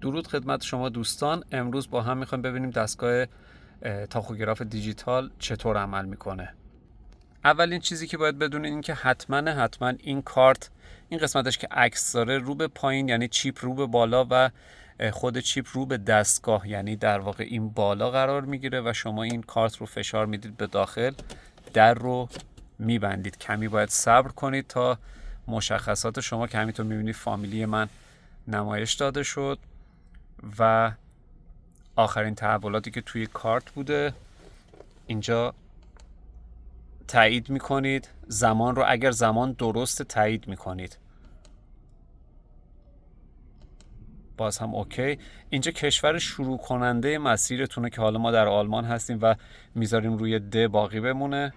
درود خدمت شما دوستان. امروز با هم میخوایم ببینیم دستگاه تاخوگراف دیجیتال چطور عمل میکنه. اولین چیزی که باید بدونید این که حتما این کارت، این قسمتش که عکس داره، رو به پایین یعنی چیپ رو به بالا و خود چیپ رو به دستگاه یعنی در واقع این بالا قرار میگیره و شما این کارت رو فشار میدید به داخل، در رو میبندید. کمی باید صبر کنید تا مشخصات شما که همینطور میبینید فامیلی من نمایش داده شد و آخرین تحولاتی که توی کارت بوده اینجا تایید میکنید. زمان رو اگر زمان درست تایید میکنید. باز هم اوکی. اینجا کشور شروع کننده مسیرتونه که حالا ما در آلمان هستیم و میذاریم روی د باقی بمونه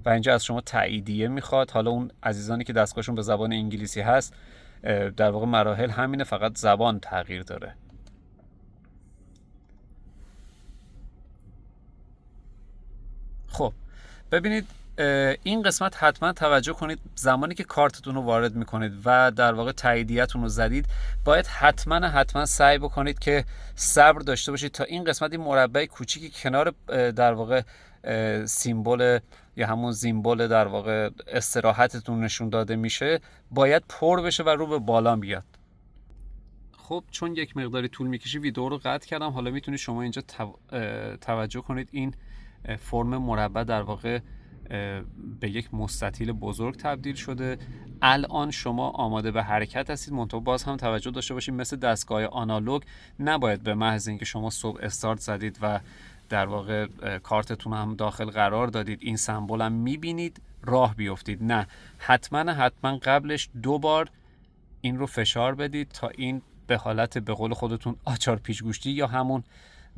و اینجا از شما تاییدیه میخواد. حالا اون عزیزانی که دستگاهشون به زبان انگلیسی هست در واقع مراحل همینه، فقط زبان تغییر داره. خب ببینید این قسمت حتما توجه کنید. زمانی که کارتتون رو وارد میکنید و در واقع تاییدیتون رو زدید، باید حتما سعی بکنید که صبر داشته باشید تا این قسمت، این مربع کوچیکی کنار در واقع سیمبل یا همون سیمبل در واقع استراحتتون نشون داده میشه، باید پر بشه و رو به بالا بیاد. خب چون یک مقداری طول میکشه ویدیو رو قطع کردم. حالا میتونید شما اینجا توجه کنید این فرم مربع در واقع به یک مستطیل بزرگ تبدیل شده. الان شما آماده به حرکت هستید، منتها باز هم توجه داشته باشید مثل دستگاه آنالوگ نباید به محض اینکه شما صبح استارت زدید و در واقع کارتتون هم داخل قرار دادید، این سمبل هم میبینید راه بیفتید. نه، حتما قبلش 2 بار این رو فشار بدید تا این به حالت به قول خودتون آچار پیچگوشتی یا همون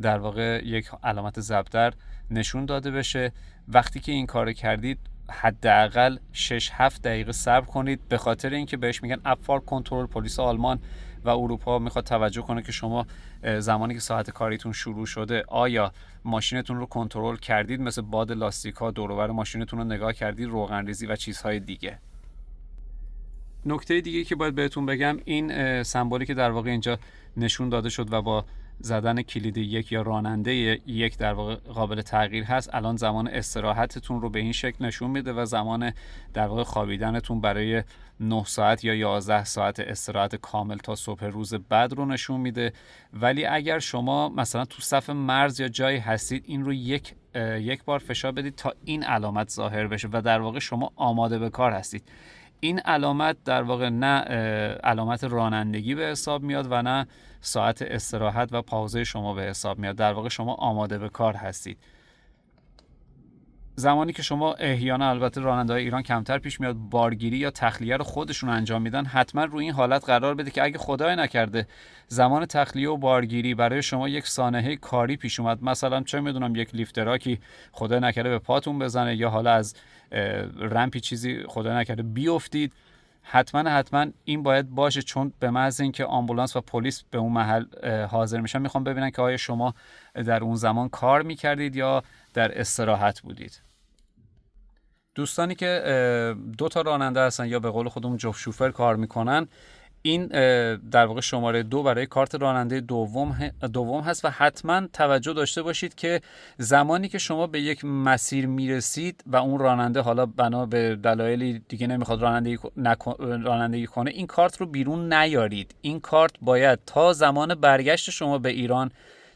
در واقع یک علامت ضرب نشون داده بشه. وقتی که این کار کردید حداقل 6-7 دقیقه صبر کنید، به خاطر اینکه بهش میگن ابفار کنترل. پلیس آلمان و اروپا میخواد توجه کنه که شما زمانی که ساعت کاریتون شروع شده آیا ماشینتون رو کنترل کردید، مثل باد لاستیک ها دور و بر ماشینتون رو نگاه کردید، روغن ریزی و چیزهای دیگه. نکته دیگه که باید بهتون بگم، این سمبولی که در واقع اینجا نشون داده شد و با زدن کلید 1 یا راننده 1 در واقع قابل تغییر هست، الان زمان استراحتتون رو به این شکل نشون میده و زمان در واقع خوابیدنتون برای 9 ساعت یا 11 ساعت استراحت کامل تا صبح روز بعد رو نشون میده. ولی اگر شما مثلا تو صف مرز یا جایی هستید، این رو یک بار فشار بدید تا این علامت ظاهر بشه و در واقع شما آماده به کار هستید. این علامت در واقع نه علامت رانندگی به حساب میاد و نه ساعت استراحت و پاوزه شما به حساب میاد. در واقع شما آماده به کار هستید. زمانی که شما احیانا، البته راننده‌های ایران کمتر پیش میاد، بارگیری یا تخلیه رو خودشون انجام میدن، حتما روی این حالت قرار بده که اگه خدای نکرده زمان تخلیه و بارگیری برای شما یک سانحه کاری پیش اومد، مثلا چه میدونم یک لیفتراکی خدای نکرده به پاتون بزنه یا حالا از رمپی چیزی خدای نکرده بیافتید، حتما این باید باشه، چون به محض اینکه آمبولانس و پلیس به اون محل حاضر میشن میخوام ببینن که آیا شما در اون زمان کار میکردید یا در استراحت بودید. دوستانی که 2 تا راننده هستن یا به قول خودمون جفت شوفر کار میکنن، این در واقع شماره 2 برای کارت راننده دوم هست و حتما توجه داشته باشید که زمانی که شما به یک مسیر میرسید و اون راننده حالا بنا به دلایلی دیگه نمیخواد رانندگی کنه، این کارت رو بیرون نیارید. این کارت باید تا زمان برگشت شما به ایران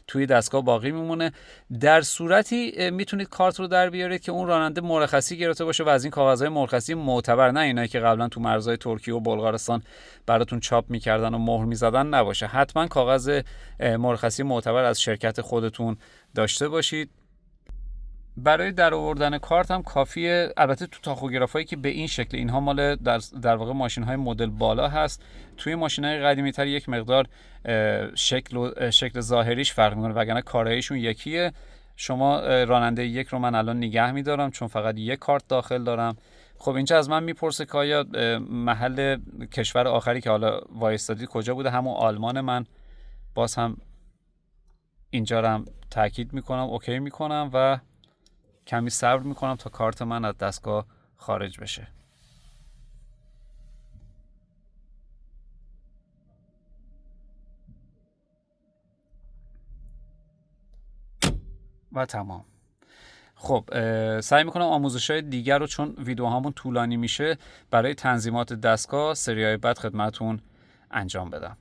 توی دستگاه باقی میمونه. در صورتی میتونید کارت رو در بیارید که اون راننده مرخصی گرفته باشه و از این کاغذهای مرخصی معتبر، نه اینایی که قبلا تو مرزهای ترکیه و بلغارستان براتون چاپ میکردن و مهر میزدن نباشه. حتما کاغذ مرخصی معتبر از شرکت خودتون داشته باشید. برای در آوردن کارت هم کافیه، البته تو تاخوگرافایی که به این شکل، اینها مال در واقع ماشین‌های مدل بالا هست. توی ماشین‌های قدیمی‌تر یک مقدار شکل ظاهریش فرق می‌کنه، وگرنه کارایشون یکیه. شما راننده 1 رو من الان نگه می‌دارم چون فقط 1 کارت داخل دارم. خب اینجا از من میپرسه که آیا محل کشور آخری که حالا وایستادی کجا بوده؟ همون آلمان. من باز هم اینجا رو هم تاکید می‌کنم، اوکی می‌کنم و کمی صبر میکنم تا کارت من از دستگاه خارج بشه. و تمام. خب سعی میکنم آموزش‌های دیگر رو، چون ویدیوهامون طولانی میشه، برای تنظیمات دستگاه سریای بعد خدمتون انجام بدم.